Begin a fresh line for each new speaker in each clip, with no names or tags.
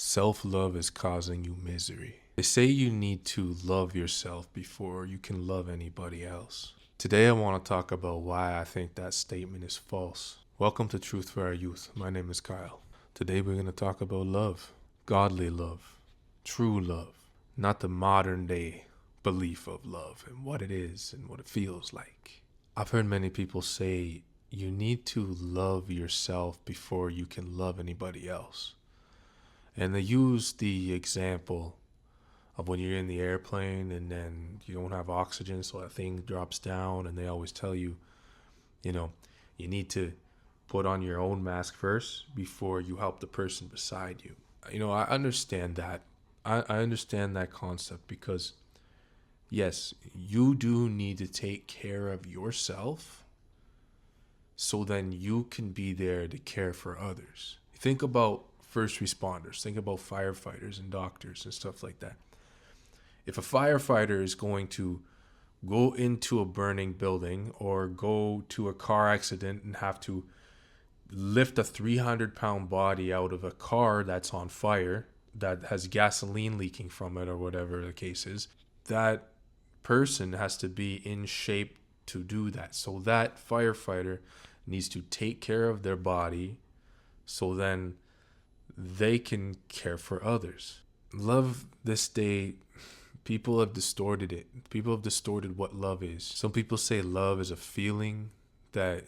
Self-love is causing you misery. They say you need to love yourself before you can love anybody else. Today I want to talk about why I think that statement is false. Welcome to Truth for Our Youth. My name is Kyle. Today we're going to talk about love. Godly love. True love. Not the modern day belief of love and what it is and what it feels like. I've heard many people say you need to love yourself before you can love anybody else. And they use the example of when you're in the airplane and then you don't have oxygen, so that thing drops down, and they always tell you, you need to put on your own mask first before you help the person beside you. I understand that. I understand that concept because, yes, you do need to take care of yourself so then you can be there to care for others. Think about first responders, think about firefighters and doctors and stuff like that. If a firefighter is going to go into a burning building or go to a car accident and have to lift a 300-pound body out of a car that's on fire, that has gasoline leaking from it or whatever the case is, that person has to be in shape to do that. So that firefighter needs to take care of their body so then they can care for others. Love this day, people have distorted it. People have distorted what love is. Some people say love is a feeling that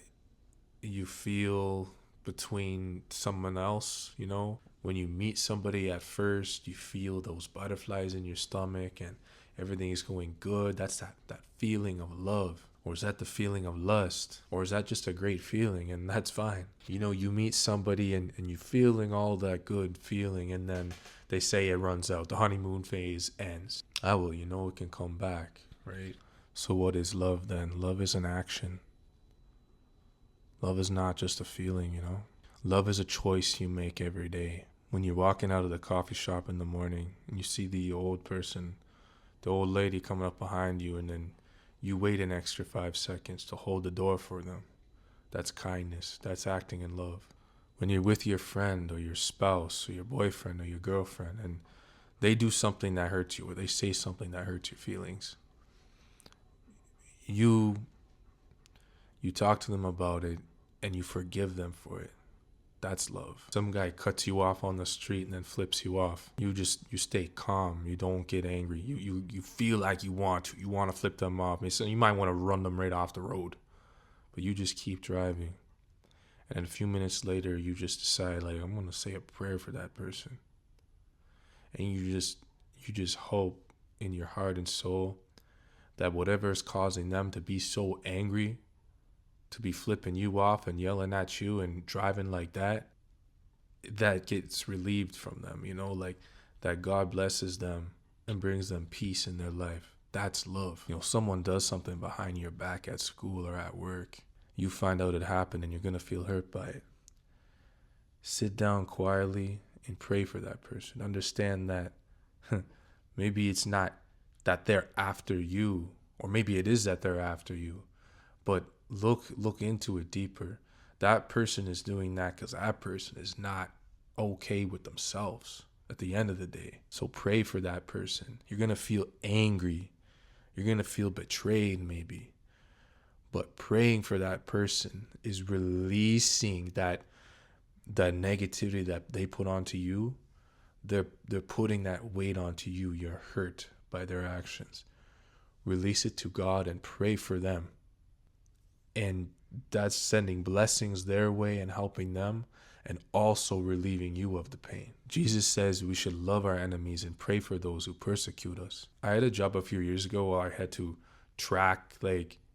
you feel between someone else, When you meet somebody at first, you feel those butterflies in your stomach and everything is going good. That's that feeling of love. Or is that the feeling of lust? Or is that just a great feeling? And that's fine. You meet somebody and you're feeling all that good feeling, and then they say it runs out. The honeymoon phase ends. It can come back, right? So what is love then? Love is an action. Love is not just a feeling, Love is a choice you make every day. When you're walking out of the coffee shop in the morning and you see the old lady coming up behind you, and then you wait an extra 5 seconds to hold the door for them. That's kindness. That's acting in love. When you're with your friend or your spouse or your boyfriend or your girlfriend and they do something that hurts you or they say something that hurts your feelings, you talk to them about it and you forgive them for it. That's love. Some guy cuts you off on the street and then flips you off. You stay calm. You don't get angry. You feel like you want to flip them off. So you might want to run them right off the road, but you just keep driving. And a few minutes later, you just decide, I'm going to say a prayer for that person. And you just hope in your heart and soul that whatever is causing them to be so angry, to be flipping you off and yelling at you and driving like that gets relieved from them, that God blesses them and brings them peace in their life. That's love. Someone does something behind your back at school or at work. You find out it happened and you're going to feel hurt by it. Sit down quietly and pray for that person. Understand that maybe it's not that they're after you, or maybe it is that they're after you, but look into it deeper. That person is doing that because that person is not okay with themselves at the end of the day. So pray for that person. You're going to feel angry. You're going to feel betrayed maybe. But praying for that person is releasing that negativity that they put onto you. They're putting that weight onto you. You're hurt by their actions. Release it to God and pray for them. And that's sending blessings their way and helping them, and also relieving you of the pain. Jesus says we should love our enemies and pray for those who persecute us. I had a job a few years ago where I had to track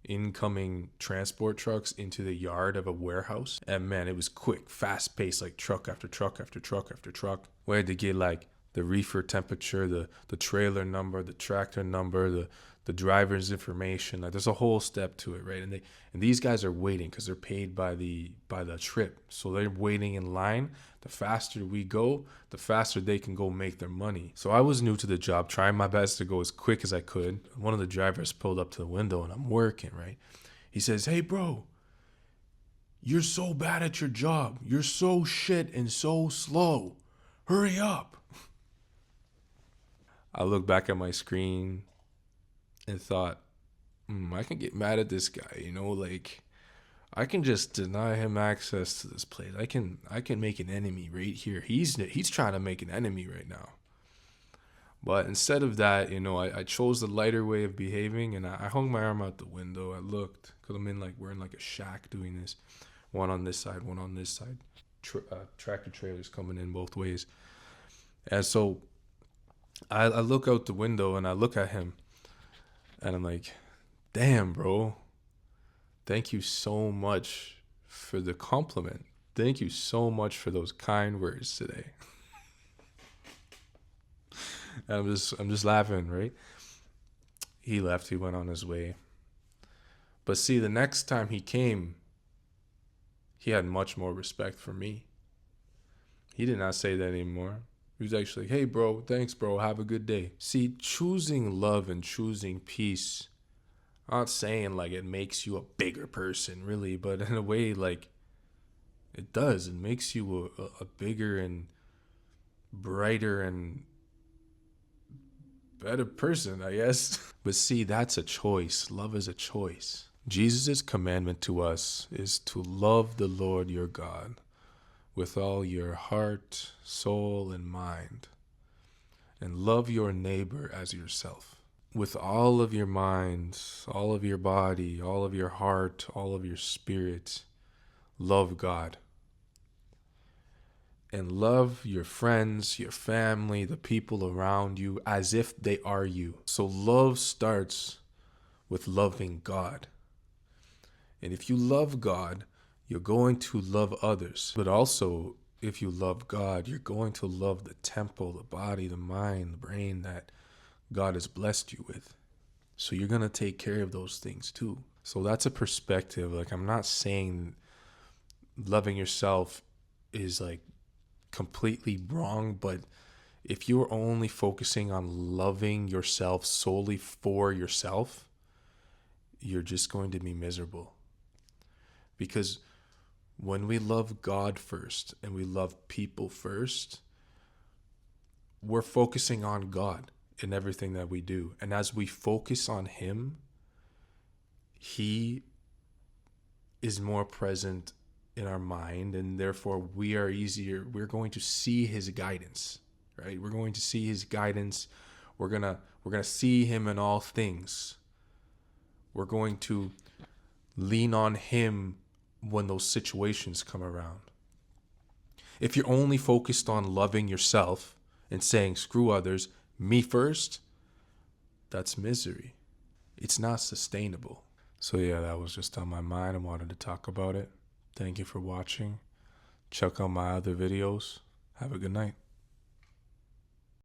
incoming transport trucks into the yard of a warehouse. And man, it was quick, fast paced, truck after truck after truck after truck. We had to get the reefer temperature, the trailer number, the tractor number, the driver's information. There's a whole step to it, right? And these guys are waiting because they're paid by the trip. So they're waiting in line. The faster we go, the faster they can go make their money. So I was new to the job, trying my best to go as quick as I could. One of the drivers pulled up to the window and I'm working, right? He says, "Hey, bro, you're so bad at your job. You're so shit and so slow. Hurry up." I looked back at my screen and thought, I can get mad at this guy, like I can just deny him access to this place. I can make an enemy right here. He's trying to make an enemy right now. But instead of that, I chose the lighter way of behaving, and I hung my arm out the window. I looked, because we're in like a shack doing this. One on this side, one on this side. Tractor trailers coming in both ways. And so I look out the window and I look at him, and I'm like, damn, bro. Thank you so much for the compliment. Thank you so much for those kind words today. And I'm just laughing, right? He left, he went on his way. But see, the next time he came, he had much more respect for me. He did not say that anymore. He was actually like, hey, bro, thanks, bro. Have a good day. See, choosing love and choosing peace, I'm not saying like it makes you a bigger person, really, but in a way, like, it does. It makes you a bigger and brighter and better person, I guess. But see, that's a choice. Love is a choice. Jesus' commandment to us is to love the Lord your God with all your heart, soul, and mind, and love your neighbor as yourself. With all of your mind, all of your body, all of your heart, all of your spirit, love God. And love your friends, your family, the people around you as if they are you. So love starts with loving God. And if you love God, you're going to love others. But also, if you love God, you're going to love the temple, the body, the mind, the brain that God has blessed you with. So you're going to take care of those things too. So that's a perspective. Like, I'm not saying loving yourself is like completely wrong, but if you're only focusing on loving yourself solely for yourself, you're just going to be miserable. Because when we love God first and we love people first, we're focusing on God in everything that we do. And as we focus on Him, He is more present in our mind, and therefore we're going to see His guidance, right? We're going to see His guidance. We're gonna see Him in all things. We're going to lean on Him when those situations come around. If you're only focused on loving yourself and saying, screw others, me first, that's misery. It's not sustainable. So yeah, that was just on my mind. I wanted to talk about it. Thank you for watching. Check out my other videos. Have a good night.